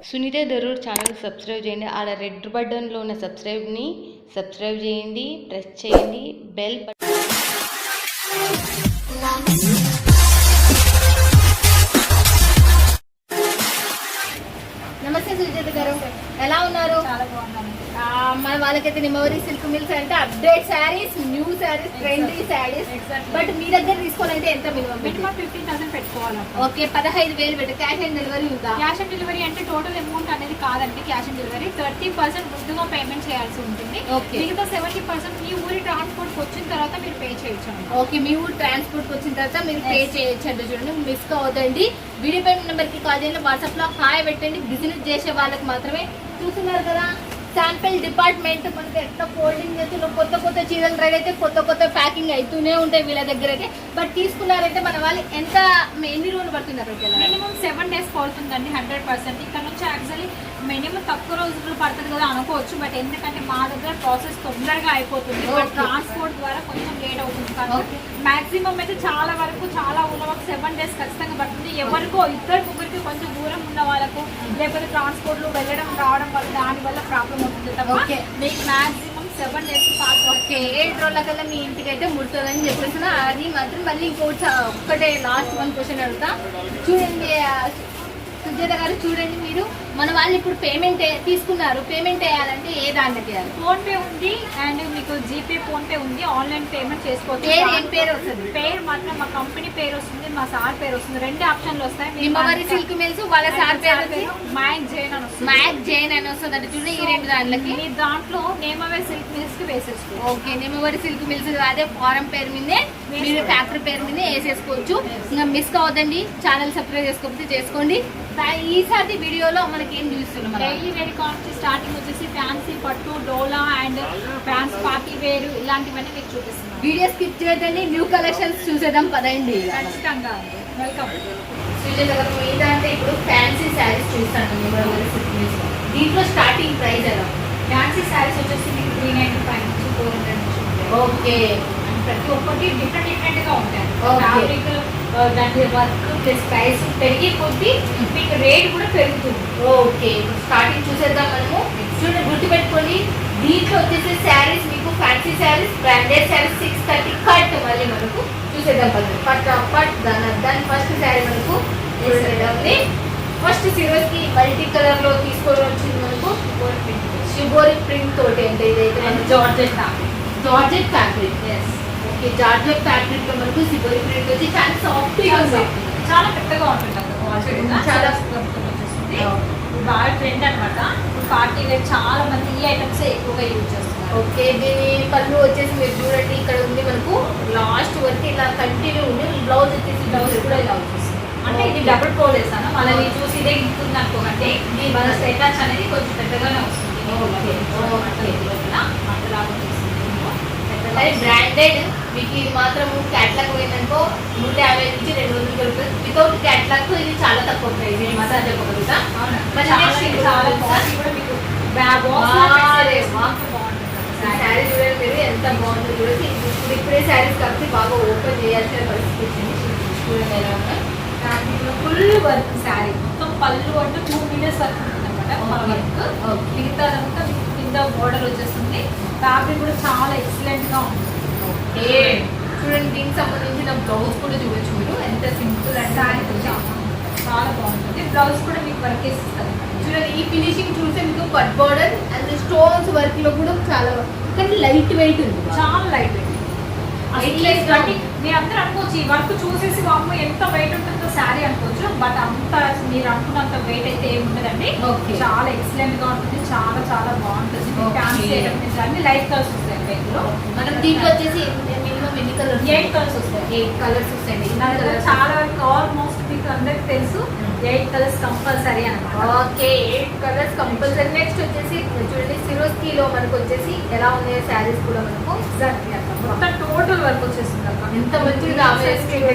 Sunitha Darur channel subscribe చేయండి. ఆడ red బటన్లో ఉన్న సబ్స్క్రైబ్ని సబ్స్క్రైబ్ చేయండి, ప్రెస్ చేయండి బెల్ బటన్. నమస్తే సుజాత గారు, ఎలా ఉన్నారు? చాలా బాగున్నాను. మన వాళ్ళకైతే నిమ్మవరి సిల్క్ మిల్స్ అంటే update sarees, new sarees, trendy sarees. But మీ దగ్గర తీసుకోవాలంటే ఎంత మినిమం? 15,000 పెట్టుకోవాలి. ఓకే, 15,000 పెట్టి క్యాష్ ఆన్ డెలివరీ ఉందా? క్యాష్ ఆన్ డెలివరీ అంటే టోటల్ అమౌంట్ అనేది కాదండి. క్యాష్ ఆన్ డెలివరీ 30% ముందుగా పేమెంట్ చేయాల్సి ఉంటుంది. మిగతా 70% మీ ఊరి ట్రాన్స్పోర్ట్ వచ్చిన తర్వాత మీరు పే చేయొచ్చు. ఓకే, మీ ఊరు ట్రాన్స్పోర్ట్ వచ్చిన తర్వాత మీరు పే చేయొచ్చు అంటే చూడండి, మిస్ కావద్దండి. వీడియో పేమెంట్ నెంబర్ కి కాల్ చేయండి, వాట్సాప్ లో హాయ్ పెట్టండి. బిజినెస్ చేసే వాళ్ళకి మాత్రమే. చూస్తున్నారు కదా శాంపిల్ డిపార్ట్మెంట్, మనకి ఎట్లా ఫోల్డింగ్ చేస్తున్న కొత్త కొత్త చీరలు రెడీ అయితే కొత్త కొత్త ప్యాకింగ్ అవుతూనే ఉంటాయి వీళ్ళ దగ్గర అయితే. బట్ తీసుకున్నారంటే మన వాళ్ళు ఎన్ని రోజులు పడుతుంది అక్కడికి? మినిమం 7 days పడుతుందండి 100%. ఇక్కడ నుంచి యాక్చువల్లీ మినిమం తక్కువ రోజులు పడుతుంది కదా అనుకోవచ్చు. బట్ ఎందుకంటే మా దగ్గర ప్రాసెస్ తొందరగా అయిపోతుంది, ట్రాన్స్పోర్ట్ ద్వారా కొంచెం లేట్ అవుతుంది. కాబట్టి మాక్సిమం అయితే చాలా వరకు చాలా ఉన్న వరకు 7 days ఖచ్చితంగా పడుతుంది. ఎవరికో ఇద్దరు ముగ్గురికి కొంచెం దూరం ఉన్న వాళ్ళకు లేకపోతే ట్రాన్స్పోర్ట్లు వెళ్ళడం రావడం వల్ల దానివల్ల ప్రాబ్లం అవుతుంది తప్ప మీకు మాక్సిమం 7 days పాస్. ఓకే, 7 రోజుల కల్లా మీ ఇంటికి అయితే ముడుతుందని చెప్పేసిన అది మాత్రం. మళ్ళీ ఇంకోటి ఒక్కటే లాస్ట్ 1 క్వశ్చన్ అడుగుతా. చూడండి సుజాత గారు, చూడండి మీరు మన వాళ్ళు ఇప్పుడు పేమెంట్ తీసుకున్నారు, పేమెంట్ వేయాలంటే ఏ దాంట్లో చేయాలి? ఫోన్ పే ఉంది అండ్ మీకు జీపే ఫోన్ పే ఉంది, ఆన్లైన్ పేమెంట్ చేసుకోవచ్చు. ఏం పేరు వస్తుంది? పేరు మాత్రం మా కంపెనీ పేరు వస్తుంది, మా సార్ పేరు వస్తుంది. 2 ఆప్షన్లు వస్తాయి. నిమ్మవరి సిల్క్ మిల్స్ వాళ్ళ సార్ పేరు మ్యాక్ జైన్ అని వస్తుంది. మ్యాక్ జైన్ అని వస్తుంది అంటే చూడండి, ఈ 2 దాంట్లకి మీ దాంట్లో నిమ్మవరి సిల్క్ మిల్స్ కి వేసేసుకో. ఓకే, నిమ్మవరి సిల్క్ మిల్స్ అదే ఫారం పేరు మీదే మీరు ఫ్యాక్టరీ పేరు మీదే వేసేసుకోవచ్చు. ఇంకా మిస్ కావద్దండి, ఛానల్ సబ్స్క్రైబ్ చేసుకోకపోతే చేసుకోండి. ఈసారి వీడియోలో మనకి ఏం చూస్తున్నాం? డైలీ వేర్ కాస్ట్ స్టార్టింగ్ వచ్చేసి ఫ్యాన్సీ పట్టు, డోలా అండ్ ఫ్యాన్స్ పార్టీ వేరు ఇలాంటివన్నీ మీకు చూపిస్తున్నాం. వీడియో స్కిప్ చేయదండి, న్యూ కలెక్షన్స్ చూసేద్దాం పదండి. ఖచ్చితంగా వెల్కమ్. ఏంటంటే ఇప్పుడు ఫ్యాన్సీ శారీస్ చూస్తాను దీంట్లో స్టార్టింగ్ ప్రైస్ ఎలా? ఫ్యాన్సీ శారీస్ వచ్చేసి మీకు 395 నుంచి 400 నుంచి ఉంటాయి. ఓకే, ప్రతి ఒక్కటి డిఫరెంట్ గా ఉంటాయి. ఫ్యాబ్రిక్ దాని వర్క్ ప్లస్ ప్రైస్ పెరిగే కొద్దీ మీకు రేట్ కూడా పెరుగుతుంది. ఓకే, స్టార్టింగ్ చూసేద్దాం మనము. చూడండి, గుర్తుపెట్టుకోండి, దీంట్లో వచ్చేసి శారీస్ మీకు fancy saris, branded saris 630 cut. మళ్ళీ మనకు చూసేద్దాం కట్ దాని ఫస్ట్ శారీ మనకు ఫస్ట్ సిరోజ్ కి మల్టీ కలర్ లో తీసుకొని వచ్చింది మనకు షిబోరి ప్రింట్ తోటి. అంటే ఇదైతే georgette fabric. Okay, georgette fabric లో మనకు షిబోరి ప్రింట్ వచ్చి చాలా సాఫ్ట్ గా ఉంది, చాలా పెద్దగా ఉంటుంది. చాలా వచ్చేస్తుంది. బాగా ట్రెండ్ అనమాట. పార్టీ వేర్ చాలా మంది ఈ ఐటమ్స్ ఎక్కువగా యూజ్ చేస్తున్నారు. ఓకే, దీని పళ్ళు వచ్చేసి మీరు చూడండి ఇక్కడ ఉంది మనకు లాస్ట్ వరకు ఇలా కంటిన్యూ ఉంది. బ్లౌజ్ వచ్చేసి బ్లౌజ్ కూడా ఇలా వచ్చేస్తుంది. అంటే ఇది డబుల్ ప్రో వేసాను, మళ్ళీ మీరు చూసి ఇదే ఇంటుంది అనుకోకండి. మన స్టేటస్ అనేది కొంచెం పెద్దగానే వస్తుంది. బ్రాండెడ్ మీకు ఇది మాత్రం క్యాట్లాగ్ పోయిందనుకో 150 నుంచి 200 దొరుకుతుంది. వితౌట్ క్యాట్లాగ్ ఇది చాలా తక్కువ ప్రైస్. ఇది మసాజ్ చెప్పగలుగుతా. శారీ చూడండి మీరు ఎంత బాగుంటుంది చూడండి. ఇప్పుడే శారీస్ కాబట్టి బాగా ఓపెన్ చేయాల్సిన పరిస్థితి వచ్చింది. చూడండి ఎలా ఉన్నాయి. ఫుల్ వర్క్ శారీ మొత్తం పళ్ళు అంటే 2 meters వర్క్ ఉంటుంది అనమాట. వర్క్ మిగతాదంతా కింద బోర్డర్ వచ్చేస్తుంది. ఫ్యాబ్రిక్ కూడా చాలా ఎక్సలెంట్ గా ఉంటుంది. చూడండి, దీనికి సంబంధించిన బ్లౌజ్ కూడా చూడొచ్చు మీరు, ఎంత సింపుల్ అండ్ చాలా బాగుంటుంది. బ్లౌజ్ కూడా మీకు వర్క్ వేసిస్తారు. చూడండి, ఈ ఫినిషింగ్ చూస్తే మీకు cut border and stones work లో కూడా చాలా, కానీ లైట్ వెయిట్ ఉంది, చాలా లైట్ వెయిట్. మీరు అందరూ అనుకోవచ్చు ఈ వర్క్ చూసేసి అమ్మ ఎంత వెయిట్ ఉంటుందో శారీ అనుకోవచ్చు. బట్ అంత మీరు అనుకున్నంత వెయిట్ అయితే ఏమి ఉండదండి. చాలా ఎక్సలెంట్ గా ఉంటుంది, చాలా చాలా బాగుంటుంది. అన్ని లైట్ కలర్స్ వస్తాయి. మనం దీంట్లో వచ్చేసి మినిమం ఎన్ని కలర్స్? 8 కలర్స్ వస్తాయి. 8 కలర్స్ వస్తాయి. చాలా వరకు ఆల్మోస్ట్ మీకు అందరికి తెలుసు 8 కలర్స్ కంపల్సరీ అనమాట. Okay, 8 colours compulsory. నెక్స్ట్ వచ్చేసి చూడండి, సిరోస్కీ లో మనకు వచ్చేసి ఎలా ఉన్నాయి శారీస్ కూడా మనకు మొత్తం టోటల్ వర్క్ వచ్చేస్తుంది. ఎంత మంచిగా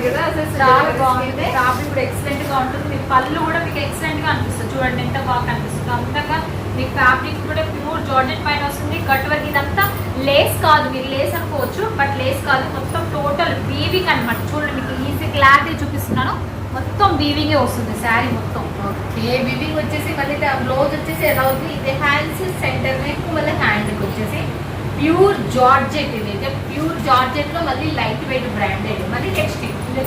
కదా, అసలు చాలా బాగుంటుంది. ఫ్యాబ్రిక్ కూడా ఎక్సలెంట్ గా ఉంటుంది. మీ పళ్ళు కూడా మీకు ఎక్సలెంట్ గా అనిపిస్తుంది. చూడండి ఎంత బాగా కనిపిస్తుంది. అంతగా మీకు ఫ్యాబ్రిక్ కూడా ప్యూర్ జార్జెట్ పైన వస్తుంది. కట్ వర్క్ ఇదంతా లేస్ కాదు, మీరు లేస్ అనుకోవచ్చు బట్ లేస్ కాదు, మొత్తం టోటల్ వీవింగ్ అనమాట. చూడండి మీకు ఈజీ క్లారిటీ చూపిస్తున్నాను. మొత్తం వీవింగే వస్తుంది శారీ మొత్తం. ఓకే, వివింగ్ వచ్చేసి మళ్ళీ బ్లౌజ్ వచ్చేసి ఎలా ఉంది, ఇది హ్యాండ్స్ సెంటర్ నెక్ మళ్ళీ హ్యాండ్కి వచ్చేసి ప్యూర్ జార్జెట్. ఇది అయితే ప్యూర్ జార్జెట్ లో మళ్ళీ లైట్ వెయిట్ బ్రాండెడ్. మళ్ళీ నెక్స్ట్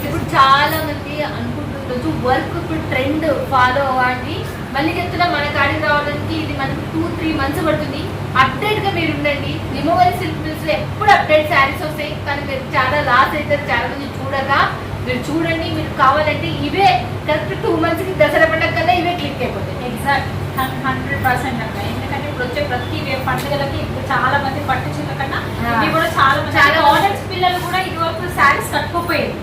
ఇప్పుడు చాలా మంది అనుకుంటుండొచ్చు వర్క్ ఇప్పుడు ట్రెండ్ ఫాలో అవ్వండి. మళ్ళీ చెప్తున్నా మన కాడికి రావడానికి ఇది మనకు 2-3 మంత్స్ పడుతుంది. అప్డేట్ గా మీరు ఉండండి. రిమూవల్ సిల్క్ మిల్స్ లో ఎప్పుడు అప్డేట్ శారీస్ వస్తాయి, కానీ మీరు చాలా లాస్ అవుతారు చాలా మంది చూడక. మీరు చూడండి, మీరు కావాలంటే ఇవే కరెక్ట్ 2 మంత్స్ కి దసరా పండుగ కల్లా ఇవే క్లిక్ అయిపోతాయి. ఎగ్జాక్ట్ 100% అక్క. ఎందుకంటే ఇప్పుడు వచ్చే ప్రతి పండుగలకి ఇప్పుడు చాలా మంది పట్టు చీరల కన్నా ఇవి కూడా చాలా మంది కాలేజ్ పిల్లలు కూడా ఇదివరకు శారీస్ కట్టుకోపోయేది.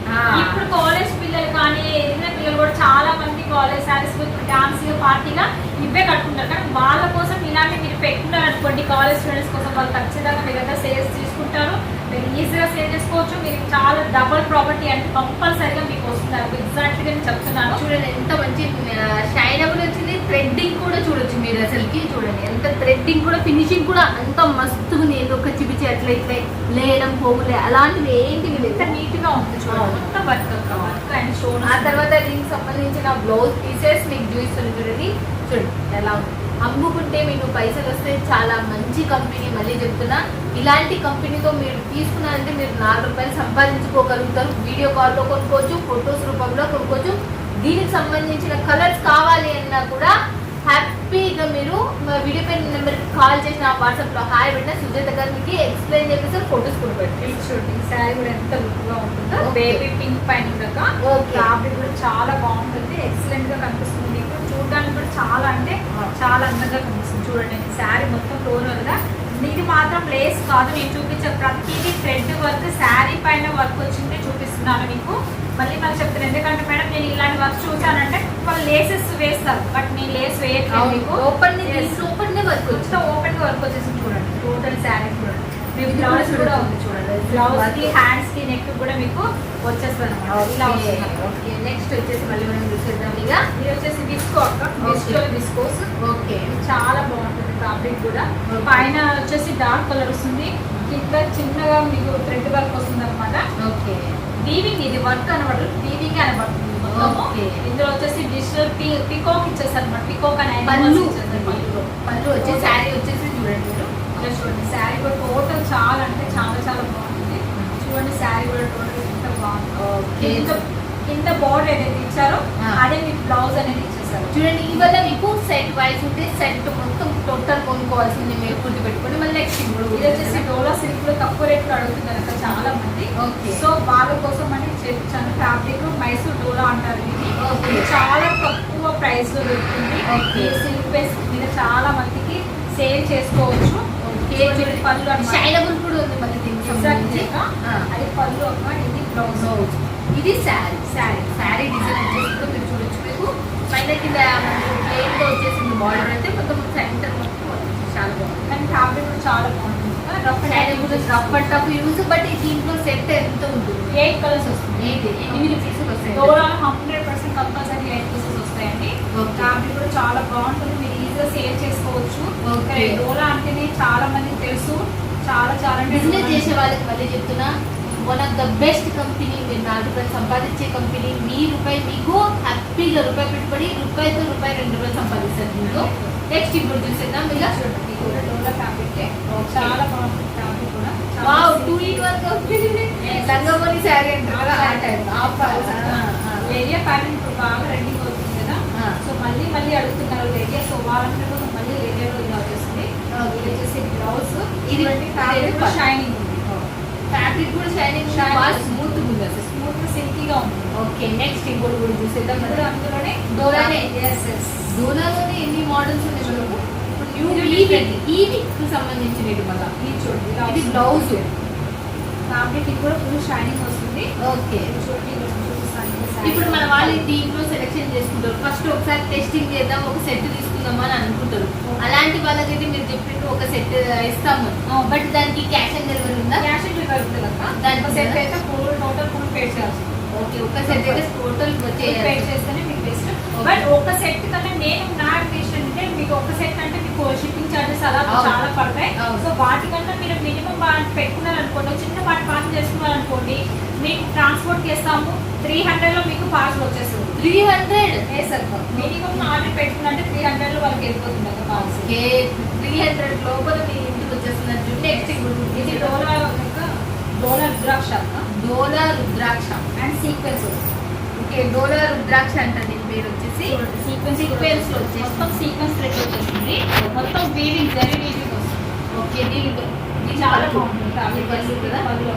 ఇప్పుడు కాలేజ్ పిల్లలు కానీ ఎదిగిన పిల్లలు కూడా చాలా మంది కాలేజ్ శారీస్ డాన్స్ పార్టీగా ఇవే కట్టుకుంటారు. కానీ వాళ్ళ కోసం ఇలాంటి మీరు పెట్టుకున్నారు అనుకోండి, కాలేజ్ స్టూడెంట్స్ కోసం వాళ్ళు ఖచ్చితంగా మీ దగ్గర సేల్స్ తీసుకుంటారు. మీరు ఈజీగా సేల్ చేసుకోవచ్చు. మీరు చాలా డబుల్ ప్రాపర్టీ అంటే కంపల్సరీగా మీకు వస్తున్నారు. ఎగ్జాక్ట్ గా నేను చెప్తున్నాను. చూడండి ఎంత మంచి షైనబుల్ వచ్చింది. థ్రెడ్డింగ్ కూడా చూడొచ్చు మీరు అసలుకి. చూడండి ఎంత థ్రెడ్డింగ్ కూడా, ఫినిషింగ్ కూడా అంత మస్తుగా నేను ఒక చిపిచి అట్లా ఇట్లా లేయడం పోగులే అలాంటివి ఏంటివి ఎంత నీట్ గా ఉంది చూడండి. మొత్తం వర్క్ అండ్ స్టోన్. ఆ తర్వాత దీనికి సంబంధించిన బ్లౌజ్ పీసెస్ మీకు చూపిస్తుంది. చూడండి చూడండి ఎలా ఉంది. అమ్ముకుంటే మీకు పైసలు వస్తే చాలా మంచి కంపెనీ. మళ్ళీ చెప్తున్నా, ఇలాంటి కంపెనీతో మీరు తీసుకున్నారంటే మీరు 4 రూపాయలు సంపాదించుకోగలుగుతారు. వీడియో కాల్లో కొనుక్కోవచ్చు, ఫొటోస్ రూపంలో కొనుక్కోవచ్చు. దీనికి సంబంధించిన కలర్స్ కావాలి అన్నా కూడా హ్యాపీగా మీరు వీడియో పైన నెంబర్కి కాల్ చేసిన వాట్సాప్ లో హాయ్ పెట్టిన సుజాత గారు మీకు ఎక్స్ప్లెయిన్ చేపిస్తారు, ఫొటోస్ కూడా పెట్టి చూడండి. శారీ కూడా ఎంత లుక్ గా ఉంటుందో. బేబీ పింక్ పైన ఫ్యాబ్రిక్ కూడా చాలా బాగుంటుంది. ఎక్సలెంట్ గా కనిపిస్తుంది. మీకు చూడడానికి కూడా చాలా అంటే చాలా అందంగా కనిపిస్తుంది. చూడండి శారీ మొత్తం ఫ్లోరల్ గా. ఇది మాత్రం లేస్ కాదు, నేను చూపించే ప్రతిదీ థ్రెడ్ వర్క్ శారీ పైన వర్క్ వచ్చింది చూపిస్తున్నాను మీకు. మళ్ళీ చెప్తాను, ఎందుకంటే మేడం నేను ఇలాంటి వర్క్ చూసానంటే వాళ్ళు లేసెస్ వేస్తారు, బట్ నేను లేస్ వేయట్లేదు. మీకు ఓపెన్ వర్క్ మొత్తం ఓపెన్ వర్క్ వచ్చేసి చూడండి. టోటల్ శారీ చూడండి. మీకు బ్లౌజ్ కూడా ఉంది చూడండి. బ్లౌజ్ కి హ్యాండ్స్ కి నెక్ కూడా మీకు వచ్చేస్తుంది అనమాట. ఓకే, నెక్స్ట్ వచ్చేసి మళ్ళీ మనం చూసేద్దాం. ఇక ఇది వచ్చేసి విస్కో అక్క, విస్కోస్. ఓకే, చాలా బాగుంటుంది ఫ్యాబ్రిక్ కూడా. పైన వచ్చేసి డార్క్ కలర్ వస్తుంది, కింద చిన్నగా మీకు థ్రెడ్ వర్క్ వస్తుంది అనమాట. ఓకే, వీవింగ్ ఇది వర్క్ అనమాట, వీవింగ్ అనబడుతుంది. ఇందులో వచ్చేసి డిజిటల్ పికాక్ ఇచ్చేస్తారు అనమాట. పికాక్ అనే పళ్ళు వచ్చి శారీ వచ్చేసి చూడండి. చూడండి శారీ కూడా టోటల్ చాలా అంటే చాలా చాలా బాగుంటుంది. చూడండి శారీ కూడా టోటల్ ఎంత బాగుంది. కింద బోర్డర్ ఏదైతే ఇచ్చారో అదే మీకు బ్లౌజ్ అనేది ఇచ్చేసారు. చూడండి, ఇవల్ల మీకు సెట్ వైజ్ ఉంటే సెట్ మొత్తం టోటల్ కొనుక్కోవాల్సింది మీరు గుర్తు పెట్టుకోండి. మళ్ళీ నెక్స్ట్ ఇది వచ్చేసి డోలా సిల్క్ లో తక్కువ రేట్లో అడుగుతున్నారు కదా చాలా మంది. సో వాళ్ళ కోసం అని చేయించాను. ఫ్యాబ్రిక్ మైసూర్ డోలా అంటారు. ఇది చాలా తక్కువ ప్రైస్ లో దొరుకుతుంది. సిల్క్ బేస్ మీద చాలా మందికి సేల్ చేసుకోవచ్చు. పళ్ళు షైనబుల్ కూడా ఉంది. మళ్ళీ దీనికి అది పళ్ళు అక్క, ఇది బ్లౌజ్, ఇది శారీ డిజైన్ వచ్చేసి కూడా మీరు చూడొచ్చు. మీకు పైన కింద ప్లేన్ గా వచ్చేసింది బార్డర్ అయితే మొత్తం సెంటర్ మొత్తం చాలా బాగుంది. కానీ ఫ్యాబ్రిక్ కూడా చాలా బాగుంటుంది. Rough and tough use. But దీంట్లో సెట్ ఎంత ఉంటుంది? 8 కలర్స్ వస్తుంది. 8 పీసెస్ వస్తాయి. 100% కంపల్సరీ 8 పీసెస్ వస్తాయండి. ఫ్యాబ్రిక్ కూడా చాలా బాగుంటుంది. మీరు ఈజీగా సేల్ చేసుకోవచ్చు. డోలా అంటేనే చాలా మందికి తెలుసు. చాలా బిజినెస్ చేసే వాళ్ళకి మళ్ళీ చెప్తున్నా, one of the best company. మీరు 4 రూపాయలు సంపాదించే కంపెనీ. మీ రూపాయి మీకు హ్యాపీగా రూపాయి పెట్టుబడి, రూపాయితో రూపాయి 2 రూపాయలు సంపాదిస్తారు దీంట్లో. నెక్స్ట్ ఇప్పుడు చూసేద్దాం. ఇలా చూడండి, డోలా ఫ్యాబ్రిక్ చాలా బాగుంటుంది. ఫ్యాబ్రిక్ కూడా 2 in 1 లంగమని శారీ అంటారు ఆ టైప్. ఏరియా ప్యాటర్న్ ఇప్పుడు బాగా రెడీగా అవుతుంది కదా. సో మళ్ళీ అడుగుతున్నారు ఏరియా. సో వాళ్ళంటే మళ్ళీ ఏరియాలో ఇలా వచ్చేసింది. ఇది వచ్చేసి బ్లౌజ్. ఇది ఫ్యాబ్రిక్ షైనింగ్ ఉంది. ఫ్యాబ్రిక్ కూడా షైనింగ్ స్మూత్ ఉంది, అసలు స్మూత్ సిల్కీగా ఉంది. ఓకే, నెక్స్ట్ ఇంకోటి కూడా చూసేద్దాం. అందులోనే డోలాలోనే ఎన్ని మోడల్స్ ఉన్నాయి చూడము. ఈ వీక్ కి సంబంధించినవి మళ్ళీ ఇది చూడండి. ఇది బ్లౌజ్ ఫ్యాబ్రిక్ ఇది కూడా ఫుల్ షైనింగ్ వస్తుంది. ఓకే, చూడండి ఇప్పుడు మన వాళ్ళు దీంట్లో సెలెక్షన్ చేసుకుంటారు. ఫస్ట్ ఒకసారి టెస్టింగ్ చేద్దాం, ఒక సెట్ తీసుకుందాం అని అనుకుంటారు. అలాంటి వాళ్ళకైతే మీరు చెప్పినట్టు ఒక సెట్ ఇస్తాము. బట్ దానికి క్యాష్ ఆన్ డెలివరీ ఉందా? క్యాష్ ఆన్ డెలివరీ ఉంటుంది కదా. దానికి సెట్ అయితే టోటల్ ఫుల్ పే చేయాల్సి ఓకే ఒక సెట్ అయితే టోటల్ పే చేస్తేనే మీకు బెస్ట్. బట్ ఒక సెట్ కన్నా నేను నా విషయం అంటే మీకు ఒక సెట్ అంటే మీకు షిప్పింగ్ చార్జెస్ అలా చాలా పడతాయి. సో వాటికన్నా మీరు మినిమం పెట్టుకున్నారనుకోండి, చిన్న వాటి పార్సల్ చేసుకున్నారనుకోండి, మీకు ట్రాన్స్పోర్ట్ చేస్తాము 300లో మీకు పార్సల్ వచ్చేస్తుంది. 300 సార్ మినిమం ఆర్డర్ పెట్టుకున్నంటే 300లో వాళ్ళకి వెళ్ళిపోతుంది ఒక పార్సల్. 300 లోపల మీ ఇంటికి వచ్చేస్తున్నట్టు. నెక్స్ట్ ఇది డోలా రుద్రాక్ష రుద్రాక్ష అండ్ సీక్వెన్స్. ఓకే డోలా రుద్రాక్ష అంటే దీని పేరు వచ్చేసి సీక్వెన్స్ లో వచ్చేసి మొత్తం సీక్వెన్స్ థ్రెడ్ వచ్చేస్తుంది. మొత్తం వీవింగ్ జరీ వీవింగ్ వస్తుంది. ఓకే దీని చాలా బాగుంటుంది. పళ్ళు కదా పళ్ళు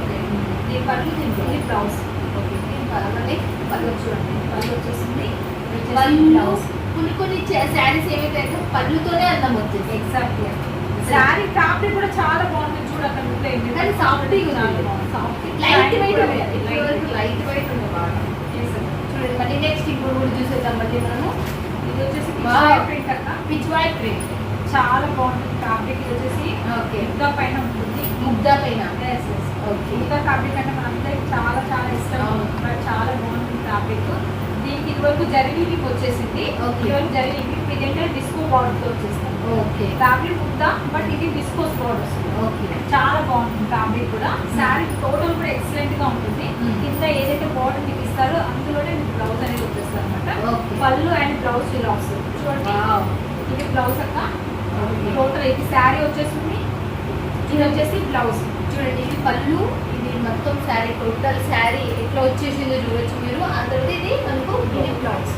దీని పళ్ళు దీని బ్లౌజ్. ఓకే అలానే పళ్ళు చూడండి. పళ్ళు వచ్చేసింది. పళ్ళు కొన్ని శారీస్ ఏమైతే పళ్ళుతోనే అందం వచ్చేసి. ఎగ్జాక్ట్లీ శారీ ఫ్యాబ్రిక్ కూడా చాలా బాగుంటుంది. చూడక్కడ కానీ soft light weight light weight ఉంది బాగా. చూడండి మళ్ళీ నెక్స్ట్ ఇప్పుడు కూడా చూసేద్దాం. మళ్ళీ మనము ఇది వచ్చేసి ప్రింట్ అక్క. పిచ్ వైట్ ప్రింట్ చాలా బాగుంటుంది ఫ్యాబ్రిక్. ఇది వచ్చేసి ఓకే ముద్దా పైన ఉంటుంది. ముగ్దా పైన ఓకే ముద్దా ఫ్యాబ్రిక్ అంటే మనందరికి చాలా చాలా ఇష్టం. అవును. బట్ చాలా బాగుంటుంది ఫ్యాబ్రిక్. దీనికి ఇదివరకు జరిగి వచ్చేసింది. ఓకే. ఇదివరకు జరిగి ప్రెజెంట్ డిస్కో బార్డర్తో వచ్చేస్తుంది. ఓకే ఫ్యాబ్రిక్ ముద్దా బట్ ఇది డిస్కోస్ బార్డర్ వస్తుంది. ఓకే చాలా బాగుంటుంది ఫ్యాబ్రిక్ కూడా. శారీ టోటల్ కూడా ఎక్సలెంట్ గా ఉంటుంది. కింద ఏదైతే బార్డర్ మీకు ఇస్తారో అందులోనే మీకు బ్లౌజ్ అనేది వచ్చేస్తుంది అనమాట. ఓకే. పళ్ళు అండ్ బ్లౌజ్ ఇలా వస్తుంది. చూడండి వావ్. ఇది బ్లౌజ్ అక్క. టోటల్ ఇది శారీ వచ్చేస్తుంది. ఇది వచ్చేసి బ్లౌజ్. చూడండి ఇది పళ్ళు, ఇది మొత్తం శారీ టోటల్ శారీ ఎట్లా వచ్చేసిందో చూడొచ్చు మీరు. ఆ తర్వాత ఇది మనకు ఇది బ్లౌజ్.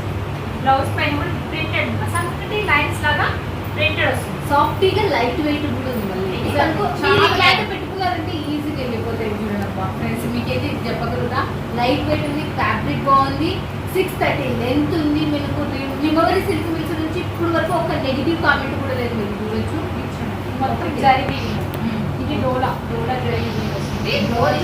బ్లౌజ్ పైన కూడా ప్రింటెడ్ సంకటి లైన్స్ లాగా ప్రింటెడ్ వస్తుంది. సాఫ్ట్గా లైట్ వెయిట్ కూడా ఉంది. మళ్ళీ చాలా క్లాత్ పెట్టుకున్నారంటే ఈజీగా వెళ్ళిపోతాయి. చూడండి అబ్బా ఫ్రెండ్స్ మీకైతే ఇది చెప్పగలుగుతా. లైట్ వెయిట్ ఉంది, ఫ్యాబ్రిక్ బాగుంది, 630 లెంత్ ఉంది. మీకు రిమవరీ సిల్క్ మిల్స్ నుంచి ఇప్పుడు వరకు ఒక నెగిటివ్ కామెంట్ కూడా లేదు. మీరు చూడొచ్చు మొత్తం జరిగి. ఇది డోలా జరిగి వస్తుంది.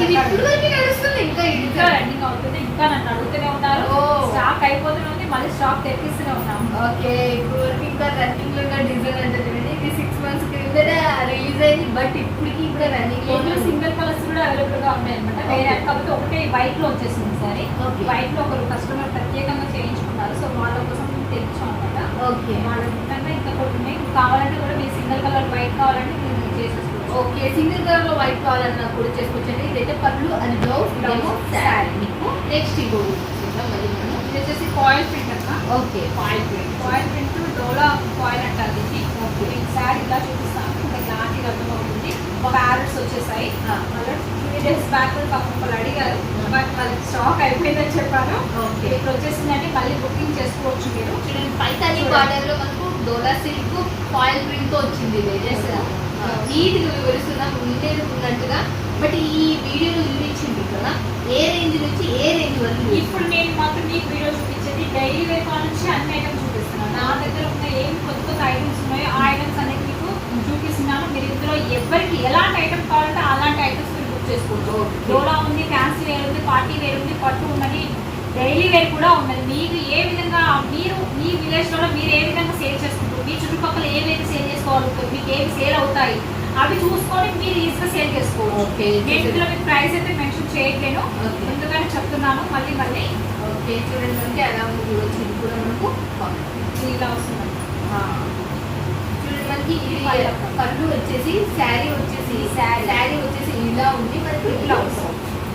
ఇది ఇప్పుడు వరకు నడుస్తుంది. ఇంకా ఇంకా రన్నింగ్ అవుతుంది. ఇంకా నన్ను అడుగుతూనే ఉన్నారు. ఓ. స్టాక్ అయిపోతూనే ఉంది. మళ్ళీ స్టాక్ తెప్పిస్తూనే ఉన్నాం. ఓకే ఇప్పుడు వరకు ఇంకా రన్నింగ్ లో డిజైన్ అంటే చూడండి. ఇది 6 months క్రిందట రిలీజ్ అయింది. బట్ ఇప్పటికి కూడా రన్నింగ్ ఇందులో సింగిల్ కలర్స్ కూడా అవైలబుల్ గా ఉన్నాయి అనమాట. వేరే కాకపోతే ఒకటే వైట్ లో వచ్చేసింది సారీ. Okay. వైట్ లో ఒకరు కస్టమర్ ప్రత్యేకంగా చేయించుకున్నారు. సో వాళ్ళ కోసం తెచ్చాం అనమాట. ఓకే వాళ్ళ విధంగా ఇంకా కొన్ని ఉన్నాయి. కావాలంటే కూడా మీరు సింగిల్ కలర్ వైట్ కావాలంటే మీరు చేసేసుకోవచ్చు. ఓకే సింగిల్ కలర్ లో వైట్ కావాలన్నా కూడా చేసుకోవచ్చండి. ఇదైతే పళ్ళు అది బ్లౌజ్ ఇదేమో శారీ. మీకు నెక్స్ట్ ఇంకోటి చూద్దాం మళ్ళీ మనం. ఇది వచ్చేసి ఫాయిల్ ప్రింట్ అక్క. ఓకే ఫాయిల్ ప్రింట్ డోలా ఫాయిల్ అంటారు దీన్ని. ఓకే శారీ ఇలా చూపిస్తాను. ఇంకా క్లారిటీ అర్థమవుతుంది. ప్యారెట్స్ వచ్చేసాయి. మళ్ళీ 3 days బ్యాక్ వాళ్ళు అడిగారు. బట్ వాళ్ళకి స్టాక్ అయిపోయిందని చెప్పాను. ఓకే ఇప్పుడు వచ్చేసిందంటే మళ్ళీ బుకింగ్ చేసుకోవచ్చు మీరు. చూడండి పైతాని బార్డర్ లో మనకు డోలా సిల్క్ ఫాయిల్ ప్రింట్ తో వచ్చింది. నీట్ గా వివరిస్తున్నా ఉండేది ఉన్నట్టుగా. బట్ ఈ వీడియోలో చూపించింది కదా ఏ రేంజ్ నుంచి ఏ రేంజ్ వరకు. ఇప్పుడు నేను మాత్రం మీకు వీడియో చూపించేది డైలీ వేర్ కాల్ నుంచి అన్ని ఐటమ్స్ చూపిస్తున్నాను. నా దగ్గర ఉన్న ఏం కొత్త కొత్త ఐటమ్స్ ఉన్నాయో ఆ ఐటమ్స్ అనేది మీకు చూపిస్తున్నాను. మీరు ఇందులో ఎవరికి ఎలాంటి ఐటమ్ కావాలంటే అలాంటి ఐటమ్స్ మీరు బుక్ చేసుకోవచ్చు. డోలా ఉంది, ఫ్యాన్సీ వేర్ ఉంది, పార్టీ వేర్ ఉంది, పట్టు ఉన్నది, డైలీ వేర్ కూడా ఉన్నది. మీకు ఏ విధంగా మీరు మీ విలేజ్లో మీరు ఏ విధంగా సేల్ చేసుకుంటారు, మీ చుట్టుపక్కల ఏవైతే సేల్ చేసుకోవాలి, మీకు ఏవి సేల్ అవుతాయి అవి చూసుకొని మీరు ఈజీగా సేల్ చేసుకోవచ్చు. ఓకే నేను ఇందులో మీకు ప్రైస్ అయితే మెన్షన్ చేయట్లేను, ఓకే. ఎందుకని చెప్తున్నాను మళ్ళీ ఓకే చూడండి అంటే అలా ఉంది చూడొచ్చు. ఇది కూడా మనకు ఇలా వస్తుంది. చూడండి మనకి ఇది పళ్ళు వచ్చేసి శారీ వచ్చేసి శారీ వచ్చేసి ఇలా ఉంది. మనకి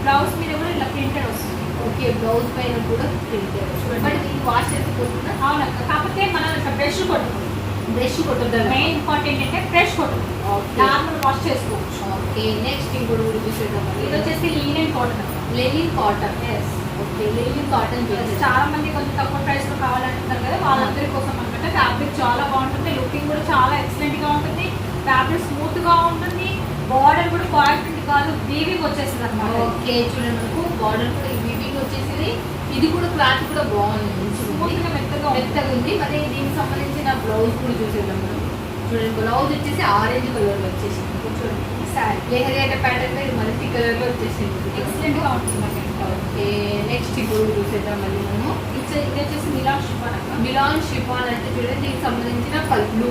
బ్లౌజ్ మీద కూడా ఇలా ప్రింటెడ్ వస్తుంది. ఓకే బ్లౌజ్ పైన కూడా ప్రింటెడ్. బట్ ఇది వాష్ చేసుకోకుండా అవునక్క. కాకపోతే మనం బ్రష్ కొట్టుకోవాలి. బ్రష్ కొట్టద్దు. మెయిన్ ఇంపార్టెంట్ అంటే బ్రష్ కొట్టుకోవాలి. నార్మల్ వాష్ చేసుకోవచ్చు. ఓకే నెక్స్ట్ ఇంకోటి కూడా చూసేద్దాం. ఇది వచ్చేసి linen cotton. Linen cotton. Yes okay linen cotton చాలా మంది కొంచెం తక్కువ ప్రైస్ లో కావాలంటున్నారు కదా, వాళ్ళందరి కోసం అనమాట. ఫ్యాబ్రిక్ చాలా బాగుంటుంది. లుకింగ్ కూడా చాలా ఎక్సలెంట్ గా ఉంటుంది. ఫ్యాబ్రిక్ స్మూత్ గా ఉంటుంది. బార్డర్ కూడా ఫాయిల్ ప్రింట్ కాదు, వీవింగ్ వచ్చేసింది అనమాట. ఓకే చూడండి మనకు బార్డర్ కూడా వీవింగ్ వచ్చేసింది. ఇది కూడా క్లాత్ కూడా బాగుంది, స్మూత్ గా మెత్తగా ఉంది. మరి దీనికి సంబంధించిన బ్లౌజ్ కూడా చూసేద్దాం మనం. చూడండి బ్లౌజ్ వచ్చేసి ఆరెంజ్ కలర్ లో వచ్చేసింది. చూడండి సారీ లెహరియా ప్యాటర్న్ లో మల్టీ కలర్ లో వచ్చేసింది. ఎక్సలెంట్ గా ఉంటుంది. ఓకే నెక్స్ట్ ఇప్పుడు చూసేద్దాం మళ్ళీ మనము. ఇది వచ్చేసి మిలాన్ షిఫాన్ అక్క. మిలాన్ షిఫాన్ అంటే చూడండి దీనికి సంబంధించిన పళ్ళు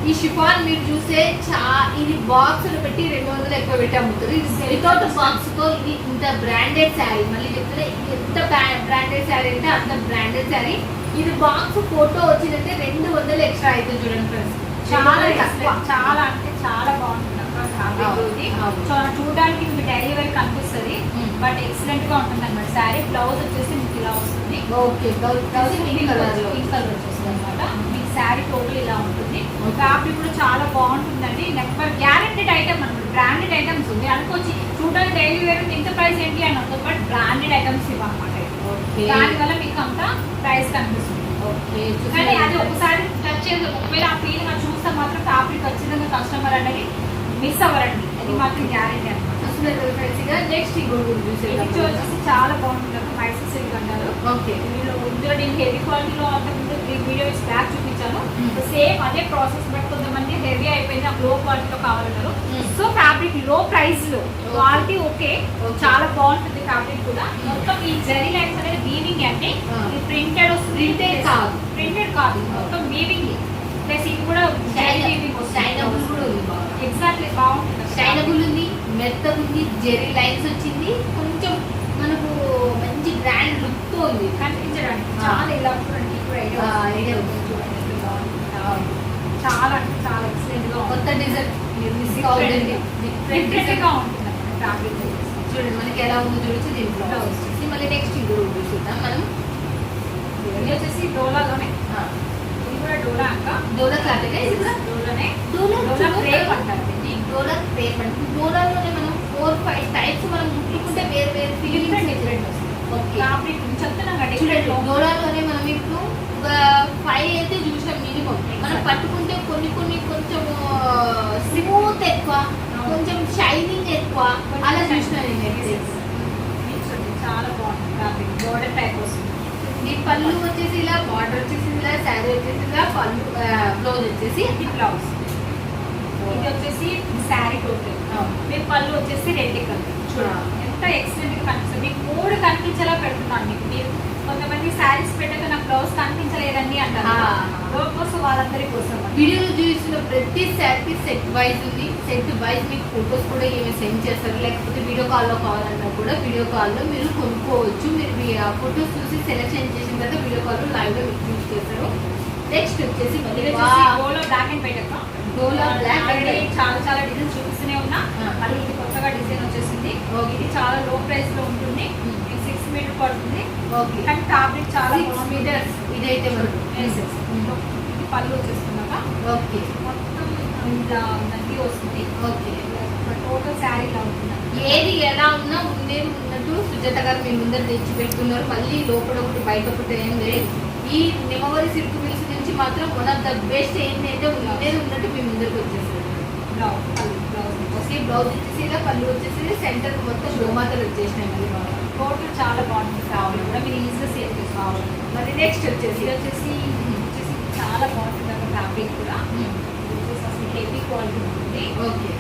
ఈ షిఫాన్ మీరు చూస్తే ఇది బాక్స్ పెట్టి 200 ఎక్కువ పెట్టి అమ్ముతారు. ఇది వితౌట్ బాక్స్ తో ఇది ఇంత బ్రాండెడ్ శారీ. మళ్ళీ చెప్తే ఎంత బ్రాండెడ్ శారీ అంటే అంత బ్రాండెడ్ శారీ. ఇది బాక్స్ ఫోటో వచ్చిందంటే 200 ఎక్స్ట్రా అవుతుంది చూడండి ఫ్రెండ్స్. చాలా చాలా అంటే చాలా బాగుంటుంది సో చూడడానికి మీకు డైలీ వేర్ కనిపిస్తుంది బట్ ఎక్సలెంట్ గా ఉంటుంది అనమాట. శారీ బ్లౌజ్ వచ్చేసి మీకు ఇలా వస్తుంది. ఓకే బ్లౌజ్ పింక్ కలర్ వచ్చేస్తుంది అనమాట. మీకు శారీ టోటల్ ఇలా ఉంటుంది. ఫ్యాబ్రిక్ కూడా చాలా బాగుంటుందండి. నెంబర్ గ్యారెంటెడ్ ఐటమ్ అనమాట. బ్రాండెడ్ ఐటమ్స్ ఉంది అనుకోవచ్చు చూడడానికి డైలీ వేర్ ఇంత ప్రైస్ ఏంటి అని ఉంటుంది బట్ బ్రాండెడ్ ఐటమ్స్ ఇవ్వనమాట. దానివల్ల మీకు అంత ప్రైస్ కనిపిస్తుంది. కానీ అది ఒకసారి టచ్ చేసి ఒకవేళ ఆ ఫీల్ మనం చూస్తే మాత్రం ఫ్యాబ్రిక్ ఖచ్చితంగా కస్టమర్ అనేది మిస్ అవ్వరండి. అది మాత్రం గ్యారెంటీ అనమాట. నెక్స్ట్ వచ్చేసి చాలా బాగుంటుంది. మైసూర్ సిల్క్ అంటారు. ఇందులో నేను హెవీ క్వాలిటీలో అంతకుముందు వీడియో బ్యాక్ చూపించాను. సేమ్ అదే ప్రాసెస్ బట్ కొంతమంది హెవీ అయిపోయింది నాకు లో క్వాలిటీలో కావాలన్నారు. సో ఫ్యాబ్రిక్ లో ప్రైస్ లో క్వాలిటీ ఓకే చాలా బాగుంటుంది. ఫ్యాబ్రిక్ కూడా మొత్తం ఈ జరీ లైన్స్ అనేది వీవింగ్ అంటే ప్రింటెడ్ వస్తుంది. ప్రింటెడ్ కాదు మొత్తం వీవింగ్ ప్లస్ ఇది కూడా ఎగ్జాక్ట్లీ బాగుంటుంది. షైనబుల్ ఉంది, మెత్తగా ఉంది, జెరీ లైన్స్ వచ్చింది. కొంచెం మనకు మంచి బ్రాండ్ లుక్ తో ఉంది కనిపించడానికి. చాలా ఇలా చూడండి ఐడియా చాలా అంటే చాలా ఎక్సలెంట్ గా కొత్త డిజైన్ డిఫరెంట్ గా ఉంటుంది ఫ్యాబ్రిక్. చూడండి మనకి ఎలా ఉందో చూడొచ్చు. దీంట్లో వచ్చేసి మళ్ళీ నెక్స్ట్ ఇంకో చూద్దాం మనం. ఇది వచ్చేసి డోలాలోనే ఇది కూడా డోలా అక్క డోలా క్లాత్ ఇది కూడా డోలానే డోలా క్రేప్ అంటారు. డోలా క్రేప్ అంటే డోలాలోనే మనం 4-5 టైప్స్ మనం ముట్టుకుంటే వేరు వేరు ఫీలింగ్ డిఫరెంట్ వస్తుంది. ఓకే ఫ్యాబ్రిక్ చెప్తున్నాగా చూడండి డోలాలోనే మనం ఇప్పుడు 5 అయితే చూసాం మినిమం. మనం పట్టుకుంటే కొన్ని కొంచెం స్మూత్ ఎక్కువ, కొంచెం షైనింగ్ ఎక్కువ అలా చూసినాను నేను. చాలా బాగుంటుంది ఫ్యాబ్రిక్. బోర్డర్ టైప్ వస్తుంది. ఈ పళ్ళు వచ్చేసి ఇలా, బార్డర్ వచ్చేసి ఇలా, శారీ వచ్చేసి ఇలా, పళ్ళు బ్లౌజ్ వచ్చేసి ఇది బ్లౌజ్. ఇది వచ్చేసి శారీ టోటల్. మీకు పళ్ళు వచ్చేసి రెడ్ కలర్. చూడండి ఎంత ఎక్సలెంట్ గా కనిపిస్తుంది. మీకు 3 కనిపించేలా పెడుతున్నాను మీకు. మీరు కొంతమంది శారీస్ పెట్టాక నాకు బ్లౌజ్ కనిపించలేదండి అంటారు. కోసం వాళ్ళందరి కోసం వీడియోలో చూసిన ప్రతి శారీకి సెట్ వైజ్ ఉంది. సెట్ వైజ్ మీకు ఫొటోస్ కూడా ఏమి సెండ్ చేస్తారు. లేకపోతే వీడియో కాల్లో కావాలన్నా కూడా వీడియో కాల్లో మీరు కొనుక్కోవచ్చు. మీరు ఆ ఫొటోస్ చూసి సెలెక్షన్ చేసిన తర్వాత వీడియో కాల్లో లైవ్ లో మీకు యూజ్ చేస్తారు. నెక్స్ట్ వచ్చేసి డోలో బ్లాక్ అండ్ వైట్ అక్క. డోలో బ్లాక్ అంటే చాలా చాలా డిజైన్ చూపిస్తూనే ఉన్నా. మళ్ళీ ఇది కొత్తగా డిజైన్ వచ్చేసింది. ఇది చాలా లో ప్రైస్ లో ఉంటుంది. 6 మీటర్ పడుతుంది. కానీ ఫ్యాబ్రిక్ చాలా 6 మీటర్స్ ఇదైతే మనకు. ఇది పళ్ళు వచ్చేస్తున్నాక ఓకే మొత్తం ఇలా నది వస్తుంది. ఓకే టోటల్ శారీ ఇలా ఉంటుంది. ఏది ఎలా ఉన్నా ఉండేది ఉన్నట్టు సుజాత గారు మీ ముందర తెచ్చి పెట్టుకున్నారు. మళ్ళీ లోపల ఒకటి బయట ఒకటి ఏం లేదు. ఈ నిమ్మవరి సిల్క్ మిల్స్ నుంచి మాత్రం వన్ ఆఫ్ ద బెస్ట్ ఏంటంటే ఉండేది ఉన్నట్టు మీ ముందరికి వచ్చేసారు. బ్లౌజ్ వచ్చేసి ఇలా, పళ్ళు వచ్చేసి సెంటర్ మొత్తం గోమాతలు వచ్చేసినాయి. మళ్ళీ టోటల్ చాలా బాగుంటుంది. కావాలి కూడా మీరు ఈజీగా సేవ్ చేసుకోవాలి. మరి నెక్స్ట్ వచ్చేసి ఇది వచ్చేసి చాలా బాగుంటుంది అక్కడ ఫ్యాబ్రిక్ కూడా. వచ్చేసి అసలు హెవీ క్వాలిటీ ఉంటుంది. ఓకే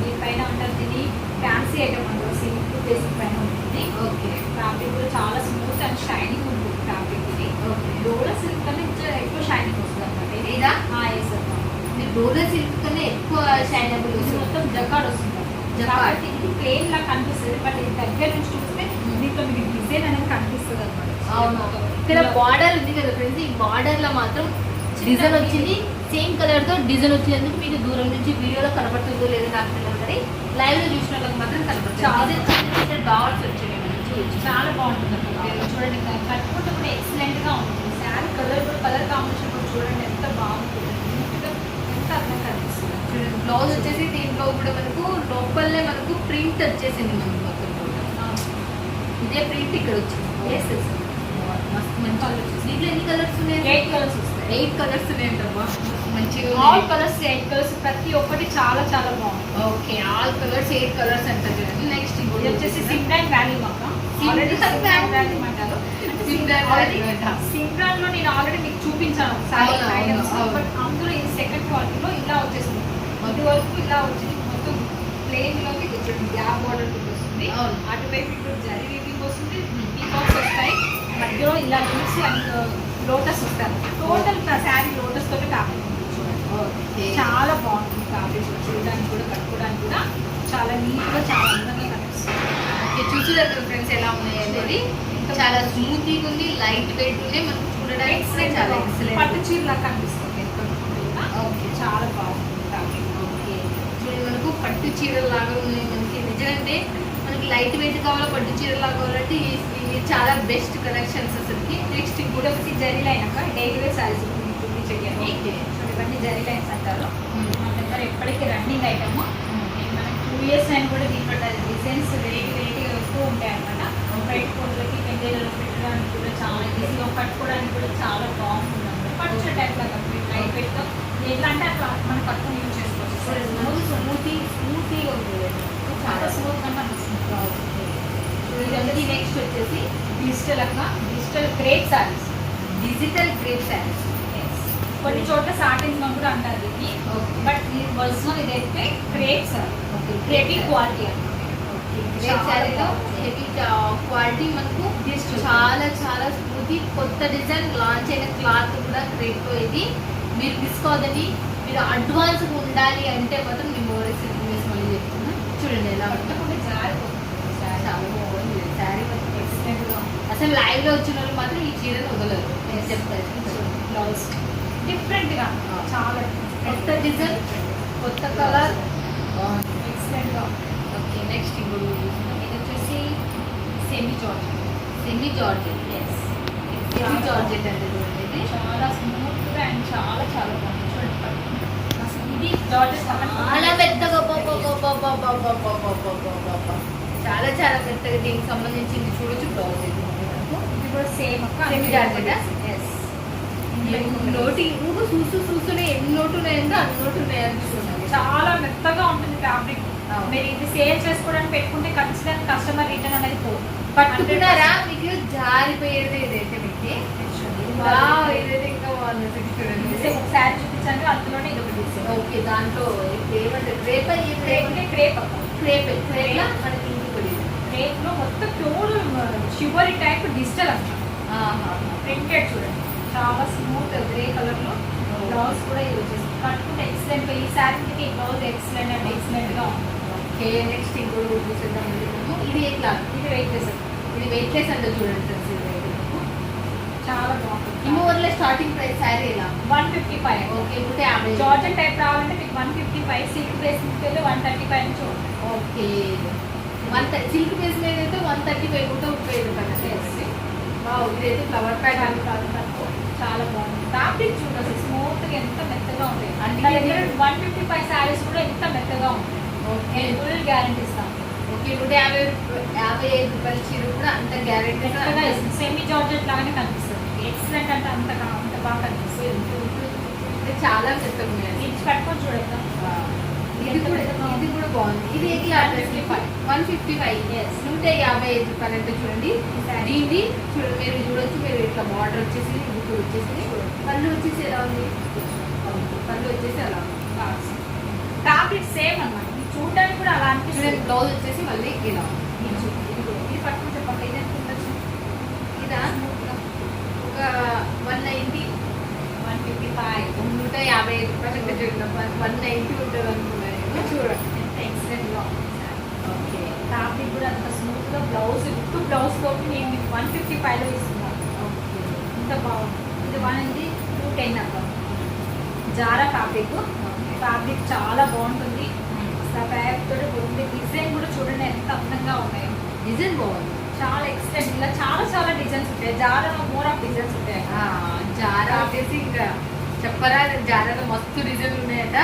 దీనిపైన ఉంటుంది. దీన్ని ఫ్యాన్సీ ఐటమ్ అంటారు. సిల్క్ బేసిక్ పైన ఉంటుంది. ఓకే ఫ్యాబ్రిక్ కూడా చాలా స్మూత్ అండ్ షైనింగ్ ఉంటుంది ఫ్యాబ్రిక్. ఇది ఓకే డోలా సిల్క్ కన్నా ఇంకా ఎక్కువ షైనింగ్ వస్తుంది అనమాట. ఇది ఇదా ఎస్ అన్నమాట. డోలా సిల్క్ కన్నా ఎక్కువ షైనబుల్ ఇది మొత్తం జకాడ్ వస్తుంది. కాబట్టి ఇది ప్లేన్ లా కనిపిస్తుంది బట్ ఇది దగ్గర నుంచి చూస్తే దీంట్లో మీకు డిజైన్ అనేది కనిపిస్తుంది అనమాట. అవును ఇక్కడ బార్డర్ ఉంది కదా ఫ్రెండ్స్. ఈ బార్డర్ లో మాత్రం డిజైన్ వచ్చింది. సేమ్ కలర్ తో డిజైన్ వచ్చినందుకు మీకు దూరం నుంచి వీడియోలో కనబడుతుందో లేదో నాకు తెలియదు కానీ లైవ్ లో చూసిన వాళ్ళకి మాత్రం కనబడుతుంది. డాట్స్ వచ్చాయి చాలా బాగుంటుంది అన్నమాట. చూడండి కట్టుకుంటే కూడా ఎక్సలెంట్ గా ఉంటుంది. శారీ కలర్ కూడా కలర్ కాంబినేషన్ కూడా చూడండి ఎంత బాగుంటుంది. ఎంత అర్థం కనిపిస్తుంది. చూడండి బ్లౌజ్ వచ్చేసి దీంట్లో కూడా మనకు లోపలనే మనకు ప్రింట్ వచ్చేసింది. మనకు మొత్తం ఇదే ప్రింట్ ఇక్కడ వచ్చింది. మస్తు మంచి కలర్ వచ్చేసి. దీంట్లో ఎన్ని కలర్స్ ఉన్నాయి? 8 కలర్స్ వస్తాయి. 8 కలర్స్ ఉన్నాయంటమ్మా. మంచిగా ఆల్ కలర్స్ 8 కలర్స్ ప్రతి ఒక్కటి చాలా చాలా బాగుంది. ఓకే ఆల్ కలర్స్ 8 కలర్స్ అంటారు చూడండి. నెక్స్ట్ ఇది వచ్చేసి సిమ్రాన్ వ్యాలీ మాక. ఆల్రెడీ సిమ్రాన్ వ్యాలీ అంటారు. సిమ్రాన్ లో నేను ఆల్రెడీ మీకు చూపించాను ఒకసారి ఐటమ్స్. బట్ అందులో ఇది సెకండ్ క్వాలిటీలో ఇలా వచ్చేసింది. ఇది వరకు ఇలా వచ్చింది మొత్తం ప్లేన్ లోకి గ్యాప్ బార్డర్ వస్తుంది. అటువైపు ఇటు జరీ వీవింగ్ వస్తుంది. పీకాక్స్ వస్తాయి. మధ్యలో ఇలా లీవ్స్ అండ్ లోటస్ వస్తారు. టోటల్ శారీ లోటస్ తోటి కాకుండా ఓకే చాలా బాగుంటుంది ఫ్యాబ్రిక్, చూడడానికి కూడా కట్టుకోవడానికి కూడా చాలా నీట్ గా చాలా అందంగా కనిపిస్తుంది. ఓకే చూసేదాకా ఫ్రెండ్స్ ఎలా ఉన్నాయి అనేది చాలా స్మూతీగా ఉంది, లైట్ వెయిట్ ఉంది, మనకు చూడడానికి కూడా చాలా ఎక్సలెంట్. పట్టు చీరలా కనిపిస్తుంది కట్టుకుంటే కూడా. ఓకే చాలా బాగుంటుంది ఫ్యాబ్రిక్. ఓకే చూడండి మనకు పట్టు చీరల లాగా ఉన్నాయి. మనకి నిజంటే మనకి లైట్ వెయిట్ కావాలా, పట్టు చీరలు లాగా కావాలంటే ఇది చాలా బెస్ట్ కలెక్షన్స్ అసలుకి. నెక్స్ట్ కూడా ఒకటి జరీ లైన్ అక్క, డైలీ వేర్ సారీస్ చెయ్యండి. ఓకే. ఇవన్నీ జరీ లైన్స్ అంటారు. మన దగ్గర ఎప్పటికీ రన్నింగ్ ఐటమ్. మనకి 2 years అయినా కూడా దీంట్లో డిజైన్స్ వెరైటీగా వస్తూ ఉంటాయి అన్నమాట. బయట ఫోటోలకి పెళ్ళిళ్ళలో పెట్టడానికి కూడా చాలా ఈజీగా, కట్టుకోవడానికి కూడా చాలా బాగుంటుంది అన్నమాట. పట్టు టైప్ లాగా లైట్ వెయిట్తో ఎట్లా అంటే అట్లా మనం కట్టుకొని యూజ్ చేసుకోవచ్చు. స్మూతీగా ఉంటుంది, చాలా స్మూత్ గా అనిపిస్తుంది. ఇదంతా. నెక్స్ట్ వచ్చేసి డిజిటల్ అక్క, digital crepe saris. Digital crepe saris. కొన్ని చోట్ల సాటిన్ కూడా అంటారు దీన్ని, ఓకే. బట్ ఇది ఒరిజినల్ ఇదైతే crepe sorry. Okay. Heavy quality అన్నమాట. క్రేప్ శారీలో హెవీ క్వాలిటీ మనకు చాలా చాలా స్మూతీ. కొత్త డిజైన్ లాంచ్ అయిన క్లాత్ కూడా క్రేప్తో. ఇది మీరు తీసుకోవద్దని, మీరు అడ్వాన్స్గా ఉండాలి అంటే మాత్రం మేము ఓరెక్స్ మళ్ళీ చెప్తున్నా. చూడండి ఎలా పట్టుకుంటే జారిపోతుంది. చాలా బాగుంది శారీ. ఎక్సలెంట్గా అసలు లైవ్లో వచ్చిన వాళ్ళు మాత్రం ఈ చీరను వదలరు, నేను చెప్తాను. బ్లౌజ్ డిఫరెంట్ గా చాలా కొత్త డిజైన్, కొత్త కలర్, ఎక్సలెంట్ గా. ఓకే. నెక్స్ట్ ఇప్పుడు ఇది వచ్చేసి semi georgette. Semi georgette. Semi georgette అంటే చూడండి ఇది చాలా స్మూత్ గా అండ్ చాలా చాలా బాగుంది. చూడండి అసలు ఇది జార్జెట్ చాలా మెత్తగా చాలా చాలా మెత్తగా. దీనికి సంబంధించింది చూడొచ్చు బ్లౌజ్. ఇది కూడా సేమ్ అక్క. Semi georgette. నోటి ఇంకో చూస్తూనే ఎన్ని నోటు ఉన్నాయంటే అన్ని నోటు ఉన్నాయి అనిపిస్తుంది. చాలా మెత్తగా ఉంటుంది ఫ్యాబ్రిక్. మీరు ఇది సేల్ చేసుకోవడానికి పెట్టుకుంటే ఖచ్చితంగా కస్టమర్ రిటర్న్ అనేది పోదు. పట్టుకున్నారా మీకు జారిపోయేది ఇదైతే మీకు. ఇదైతే ఇంకా బాగుంది. శారీ చూపించండి, అందులోనే ఇది ఒకటి డిజైన్. ఓకే. దాంట్లో ఏమంటే క్రేప్ క్రేప్ మనకి ఇంకొకటి క్రేప్ లో మొత్తం ప్యూర్ షివరీ టైప్ డిజిటల్ అన్నమాట. ప్రింటెడ్ చూడండి, చాలా స్మూత్ గ్రే కలర్ లో. బ్లౌజ్ కూడా ఇది వచ్చేసి కట్టుకుంటే ఎక్సలెంట్ గా. ఈ శారీకి ఈ బ్లౌజ్ ఎక్సలెంట్ అంటే ఎక్సలెంట్ గా ఉంది. ఓకే. నెక్స్ట్ ఇంకోటి చూసేద్దాం. ఇది ఎట్లా? ఇది వెయిట్ లెస్. ఇది వెయిట్ లెస్ అంటే చూడండి ఫ్రెండ్స్. చాలా బాగుంటుంది. ఇమోవర్లో స్టార్టింగ్ ప్రైస్ శారీ ఎలా? 155. ఓకే. 150. జార్జెట్ టైప్ రావాలంటే మీకు 155. సిల్క్ బేస్ మీద 135 నుంచి ఉంటుంది. ఓకే. సిల్క్ బేస్ మీద అయితే 135 కూడా ఉపయోగం కదా. ఇదైతే ఫ్లవర్ ప్యాడ్ అని కాదు. చాలా బాగుంది. ఫ్యాబ్రిక్ చూడండి స్మూత్ గా ఎంత మెత్తగా ఉంటాయి. అంటే నా దగ్గర 155 శారీస్ కూడా ఎంత మెత్తగా ఉంటాయి. ఓకే. ఫుల్ గ్యారంటీ ఇస్తాను. ఓకే. 155 రూపాయల చీర కూడా అంత గ్యారెంటీ మెత్తగా ఇస్తుంది. సెమీ జార్జెట్ లాగానే కనిపిస్తుంది. ఎక్సలెంట్ అంటే అంత బాగా కనిపిస్తుంది. చాలా మెత్తగా ఉన్నాయి. ఇది కట్టుకొని చూడొద్దాం. ఇది కూడా బాగుంది. ఇది ఎట్లా? 155. 155 రూపాయలు అంటే చూడండి. దీన్ని చూడండి, మీరు చూడొచ్చు. మీరు ఇట్లా బార్డర్ వచ్చేసి బుక్ వచ్చేసి పళ్ళు వచ్చేసి ఎలా ఉంది? పళ్ళు వచ్చేసి అలా ఫ్యాబ్రిక్ సేమ్ అన్నమాట. చూడడానికి కూడా అలా అనిపిస్తుంది. బ్లౌజ్ వచ్చేసి మళ్ళీ ఇలా. ఇది పట్టుకుని చెప్పండి. ఇది ఎంత ఉండొచ్చు? ఇదా ఒక 190, 155. 155 రూపాయలు అంటే చూడండి. 190 ఉంటుంది అనుకున్నాను. చూడండి ఎంత ఎక్సలెంట్ గా ఉంది. ఓకే. ఫ్యాబ్రిక్ కూడా అంత స్మూత్ గా. బ్లౌజ్ విత్ బ్లౌజ్ తోటి నేను మీకు 155 లో ఇస్తున్నాను. ఓకే. ఇంత బాగుంది. ఇది 210 అక్క. Zara fabric. ఫ్యాబ్రిక్ చాలా బాగుంటుంది. ఫ్యాబ్రిక్ తోటి బాగుంది. డిజైన్ కూడా చూడండి ఎంత అందంగా ఉన్నాయో. డిజైన్ బాగుంది. చాలా ఎక్సలెంట్. ఇలా చాలా చాలా డిజైన్స్ ఉంటాయి. జారాలో మోర్ ఆఫ్ డిజైన్స్ ఉంటాయి. జారా వచ్చేసి ఇంకా చెప్పరా, జారాలో మస్తు డిజైన్ ఉన్నాయట.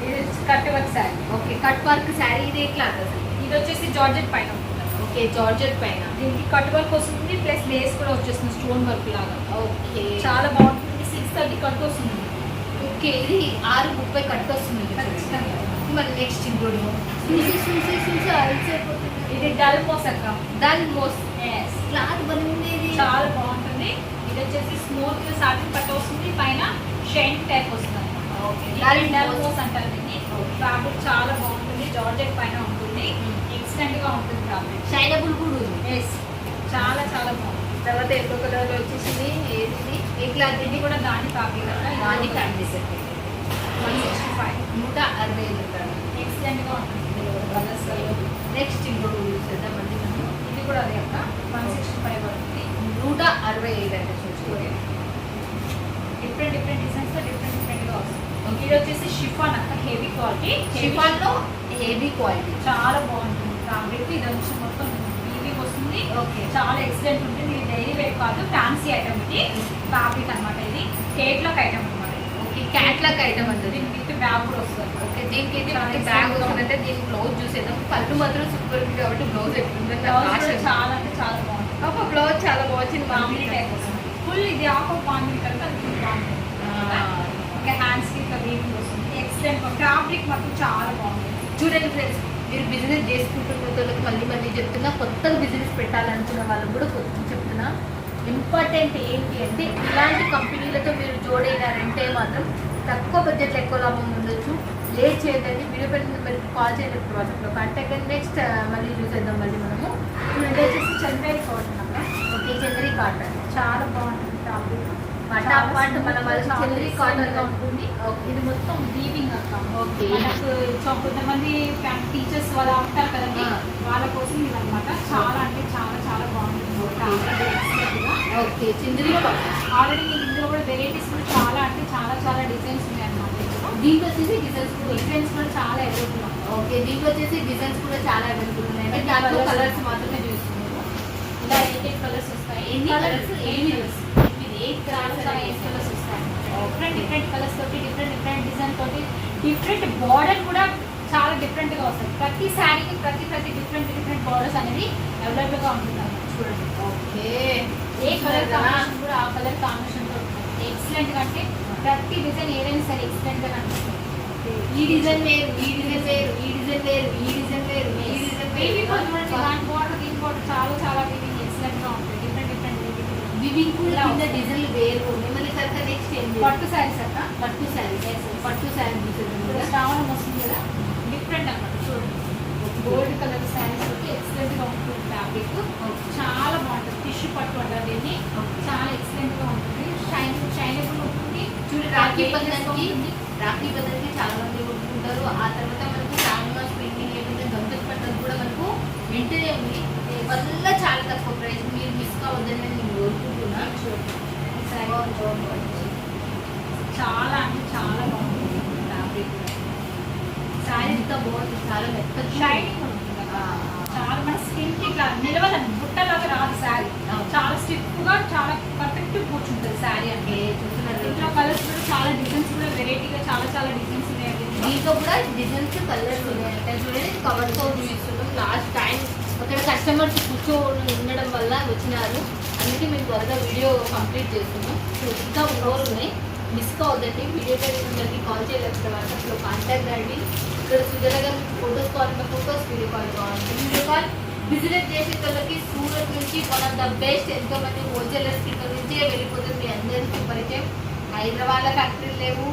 ఇది cut work sari. Okay. Cut work sari. ఇది ఎట్లా అసలు? ఇది వచ్చేసి జార్జెట్ పైన ఉంటుంది. ఓకే. జార్జెట్ పైన దీనికి కట్ వర్క్ వస్తుంది, ప్లస్ లేస్ కూడా వచ్చేస్తుంది స్టోన్ వర్క్ లాగా. ఓకే. చాలా బాగుంటుంది. 630 కట్ వస్తుంది. ఓకే. ఇది 630 కట్ వస్తుంది. ఖచ్చితంగా. మరి నెక్స్ట్ ఇంకోటి ఇది డల్ మోస్ అక్క. దాని మోస్ Yes. క్లాత్ బాగుండేది. చాలా బాగుంటుంది. ఇది వచ్చేసి స్మూత్ సాటిన్ పట్టు వస్తుంది, పైన షైన్ టైప్ వస్తుంది. దాని డల్ మోస్ అంటారు దీన్ని. ఫ్యాబ్రిక్ చాలా బాగుంటుంది. జార్జెట్ పైన ఉంటుంది. ఎక్సలెంట్ గా ఉంటుంది ఫ్యాబ్రిక్. షైనబుల్ కూడా ఉంది. ఎస్, చాలా చాలా బాగుంది. తర్వాత ఎల్లో కలర్ లో వచ్చేసింది. ఏది? ఇట్లా ఇది కూడా దాని ఫ్యాబ్రిక్. దాని ఫ్యాబ్రిక్. 165 ఎక్సలెంట్గా ఉంటుంది కలర్స్. నెక్స్ట్ ఇంకోటి యూజ్ చేద్దాం మళ్ళీ మనం. ఇది కూడా అదే అక్క 165 పడుతుంది. 165 అంటే చూసుకోండి. డిఫరెంట్ డిజైన్స్ డిఫరెంట్గా వస్తుంది. Okay. ఇది వచ్చేసి షిఫాన్ అక్క, హెవీ క్వాలిటీ. షిఫాన్లో హెవీ క్వాలిటీ చాలా బాగుంటుంది ఫ్యాబ్రిక్. ఇది వచ్చి మొత్తం వీవింగ్ వస్తుంది. ఓకే. చాలా ఎక్సలెంట్ ఉంటుంది. ఇది డైలీ వేర్ కాదు, ఫ్యాన్సీ ఐటమ్. ఇది ఫ్యాబ్రిక్ అనమాట. ఇది కేట్లాక్ ఐటమ్ అనమాట. ఓకే, క్యాట్లాగ్ ఐటమ్ అంటుంది. దీనికి విత్ బ్యాగ్ కూడా వస్తుంది. ఓకే, దీనికి ఇది చాలా బ్యాగ్ exciting. వస్తుందంటే దీనికి బ్లౌజ్ చూసేద్దాం. పళ్ళు మాత్రం సూపర్ ఉంది కాబట్టి బ్లౌజ్ ఎట్లుందంటే బ్లౌజ్ కూడా చాలా అంటే చాలా బాగుంటుంది. ఒక బ్లౌజ్ చాలా బాగుంది. మామూలు టైప్ వస్తుంది. ఫుల్ ఇది ఆఫ్ బాగుంది కదా, అది full బాగుంటుంది. ఇంకా హ్యాండ్స్ కి ఇట్లా వీవింగ్ వస్తుంది. ఎక్సలెంట్ ఫ్యాబ్రిక్ మాత్రం చాలా బాగుంది. చూడండి ఫ్రెండ్స్, మీరు బిజినెస్ చేసుకుంటున్న వాళ్ళకి మళ్ళీ చెప్తున్నా, కొత్తగా బిజినెస్ పెట్టాలనుకున్న వాళ్ళకి కూడా కొత్తగా చెప్తున్నా, ఇంపార్టెంట్ ఏంటి అంటే ఇలాంటి కంపెనీలతో మీరు జోడైనారంటే మాత్రం తక్కువ బడ్జెట్లో ఎక్కువ లాభం ఉండొచ్చు. లేట్ చేయదండి, వీడియో పెట్టిన నెంబర్కి కాల్ చేయండి, వాట్సాప్లో కాంటాక్ట్ అండి. నెక్స్ట్ మళ్ళీ చూసేద్దాం మళ్ళీ మనము. ఇది వచ్చేసి చందేరి కాటన్ అక్క. ఓకే, చంద్రీ కాటన్ చాలా బాగుంటుంది ఫ్యాబ్రిక్. పటాపట్ మన వాళ్ళ చంద్రీ కాటన్ గా ఉంటుంది. ఇది మొత్తం వీవింగ్ అక్క. ఓకే. మనకు కొంతమంది టీచర్స్ వాళ్ళు ఉంటారు కదండి, వాళ్ళ కోసం ఇది అనమాట. చాలా అంటే చాలా చాలా బాగుంటుంది. Okay, Chanderi cotton. ఆల్రెడీ మీకు ఇందులో కూడా వెరైటీస్ కూడా చాలా అంటే చాలా చాలా డిజైన్స్ ఉన్నాయి అనమాట. దీంట్లో వచ్చేసి డిజైన్స్ కూడా చాలా అవైలబుల్. ఓకే, దీంట్లో వచ్చేసి డిజైన్స్ కూడా చాలా అవైలబుల్ ఉన్నాయి. అంటే దాంట్లో కలర్స్ మాత్రమే చూస్తున్నాము. ఇలా 8 కలర్స్ వస్తాయి. ఎన్ని కలర్స్? 8 కలర్స్. ఇది 8 చాలా కలర్స్. చాలా 8 కలర్స్ వస్తాయి. డిఫరెంట్ కలర్స్ తోటి డిఫరెంట్ డిజైన్ తోటి డిఫరెంట్ బార్డర్ కూడా చాలా డిఫరెంట్ గా వస్తాయి. ప్రతి శారీకి ప్రతి డిఫరెంట్ బార్డర్స్ అనేది అవైలబుల్ గా ఉంటుంది అన్నమాట. చూడండి, ఓకే, ఏ కలర్ కాంబినేషన్ కూడా ఆ కలర్ కాంబినేషన్ తో ఎక్సలెంట్ గా, అంటే ప్రతి డిజైన్ ఏదైనా సరే ఎక్సలెంట్ గా కనిపిస్తుంది. ఈ డిజైన్ వేరు, ఈ డిజైన్ వేరు, ఈ డిజైన్ వేరు, ఈ డిజైన్ వేరు, ఈ డిజైన్ బేబీ వేరు. చూడండి, దాని బార్డర్ దీని బార్డర్ చాలా చాలా వీవింగ్ ఎక్సలెంట్ గా ఉంటుంది. డిఫరెంట్ వివింగ్ కూడా కింద డిజైన్లు వేరు ఉన్నాయి. మళ్ళీ తర్వాత నెక్స్ట్ ఏంటి? పట్టు శారీస్ అక్క. పట్టు శారీస్. పట్టు శారీ చూసేద్దాం ఇప్పుడు కదా. శ్రావణం వస్తుంది కదా, డిఫరెంట్ అన్నమాట. చూడండి, గోల్డ్ కలర్ శారీస్ తోటి ఎక్సలెంట్ గా ఉంటుంది ఫ్యాబ్రిక్. చాలా బాగుంటుంది. టిష్యూ పట్టు అంటారు దీన్ని. చాలా ఎక్సలెంట్ గా ఉంటుంది. షైనబుల్ ఉంటుంది. చూడండి, రాఖీ బంధన్కి చాలా మంది కొట్టుకుంటారు. ఆ తర్వాత మనకు శ్రావణ స్ప్రింగింగ్ లేకపోతే గంపతి పట్టణం కూడా మనకు వెంటనే ఉంది. వల్ల చాలా తక్కువ ప్రైస్. మీరు మిస్ కావద్దని నేను కోరుకుంటున్నా. ఈ శారీ చాలా అంటే చాలా బాగుంటుంది ఫ్యాబ్రిక్. శారీ ఇంత బాగుంది, చాలా మెత్తగా షైనింగ్ ఉంటుంది కదా. చాలా మన స్కిన్ కి ఇట్లా నిలవదండి, బుట్టలాగా రాదు శారీ. చాలా స్టిఫ్ గా చాలా పర్ఫెక్ట్ కూర్చుంటుంది శారీ. అంటే చూస్తున్నారు. ఇంట్లో కలర్స్ కూడా చాలా డిజైన్స్ కూడా వెరైటీగా చాలా చాలా డిజైన్స్ ఉన్నాయి. దీంట్లో కూడా డిజైన్స్ కలర్స్ ఉన్నాయి. అంటే చూడండి, కవర్తో చూపిస్తున్నాం. లాస్ట్ టైం అక్కడ కస్టమర్స్ ఉండడం వల్ల వచ్చినారు, అందుకే మేము త్వరగా వీడియో కంప్లీట్ చేస్తున్నాం. సో ఇంకా మోర్ ఉన్నాయి, మిస్ కావద్దండి. వీడియో నెంబర్కి కాల్ చేయలేకపోతే వాట్సాప్లో కాంటాక్ట్ అండి. ఇక్కడ సుజన గారు ఫొటోస్ కావాలంటే ఫొటోస్, వీడియో కాల్ కావాలంటే వీడియో కాల్. బిజినెస్ చేసే వాళ్ళకి సూరత్ నుంచి వన్ ఆఫ్ ద బెస్ట్. ఎంతో మంది హోల్సేలర్స్ ఇక్కడ నుంచే వెళ్ళిపోతుంది. మీ అందరికీ పరిచయం. హైదరాబాద్లో ఫ్యాక్టరీలు లేవు,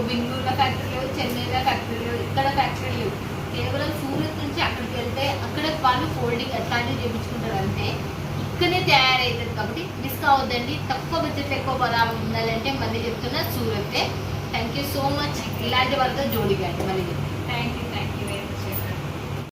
బెంగళూరులో ఫ్యాక్టరీ లేవు, చెన్నైలో ఫ్యాక్టరీ లేవు, ఇక్కడ ఫ్యాక్టరీ లేవు. కేవలం సూరత్ నుంచి అక్కడికి వెళ్తే అక్కడ వాళ్ళు ఫోల్డింగ్ అట్లాంటివి చేయించుకుంటారు. అంతే, ఇక్కడనే తయారవుతుంది. కాబట్టి మిస్ కావద్దండి. తక్కువ బడ్జెట్ ఎక్కువ లాభం ఉండాలంటే మళ్ళీ చెప్తున్నా, సూరతే. Thank you so much. ఇలాంటి వాళ్ళతో జోడిగాండి మళ్ళీ. Thank you.